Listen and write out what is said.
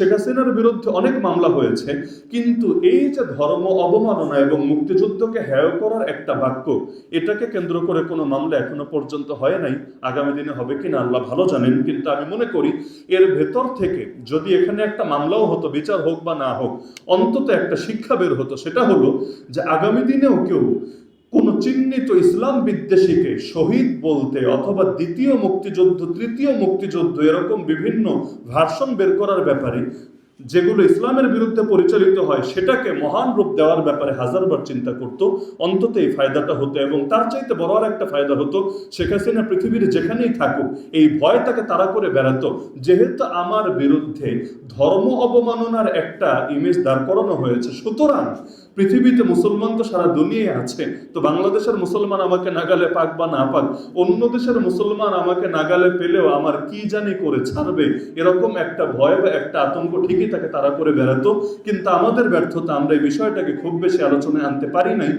শেখ হাসিনার বিরুদ্ধে অনেক মামলা হয়েছে, কিন্তু এই যে ধর্ম অবমাননা এবং মুক্তিযুদ্ধকে হেয় করার একটা বাক্য, এটাকে কেন্দ্র করে কোনো মামলা এখনো পর্যন্ত হয় নাই। আগামী দিনে হবে কিনা আল্লাহ ভালো জানেন, কিন্তু আমি মনে করি এর ভেতর থেকে যদি এখানে একটা মামলাও হতো, বিচার হোক বা না হোক, অন্তত একটা শিক্ষা বের হতো। সেটা হলো যে আগামী দিনেও কেউ কোন চিহ্নিত ইসলাম বিদ্বেষীকে শহীদ বলতে অথবা দ্বিতীয় মুক্তিযুদ্ধ, তৃতীয় মুক্তিযুদ্ধ, এরকম বিভিন্ন ভার্সন বের করার ব্যাপারে, যেগুলো ইসলামের বিরুদ্ধে পরিচালিত হয়, সেটাকে মহান রূপ দেওয়ার ব্যাপারে হাজারবার চিন্তা করত, অন্তত এই ফায়দাটা হতো। এবং তার চাইতে বড় আর একটা ফায়দা হতো, শেখ হাসিনা পৃথিবীর যেখানেই থাকুক এই ভয় তাকে তাড়া করে বেড়াতো, যেহেতু আমার বিরুদ্ধে ধর্ম অবমাননার একটা ইমেজ দাঁড় করানো হয়েছে, সুতরাং পৃথিবীতে মুসলমান তো সারা দুনিয়ায় আছে, তো বাংলাদেশের মুসলমান আমাকে নাগালে পাক বা না পাক, অন্য দেশের মুসলমান আমাকে নাগালে পেলেও আমার কি জানি করে ছাড়বে, এরকম একটা ভয় বা একটা আতঙ্ক ঠিকই তাকে তাড়া করে বেড়াতো। কিন্তু আমাদের ব্যর্থতা, আমরা এই বিষয়টাকে খুব বেশি আলোচনায় আনতে পারি নাই।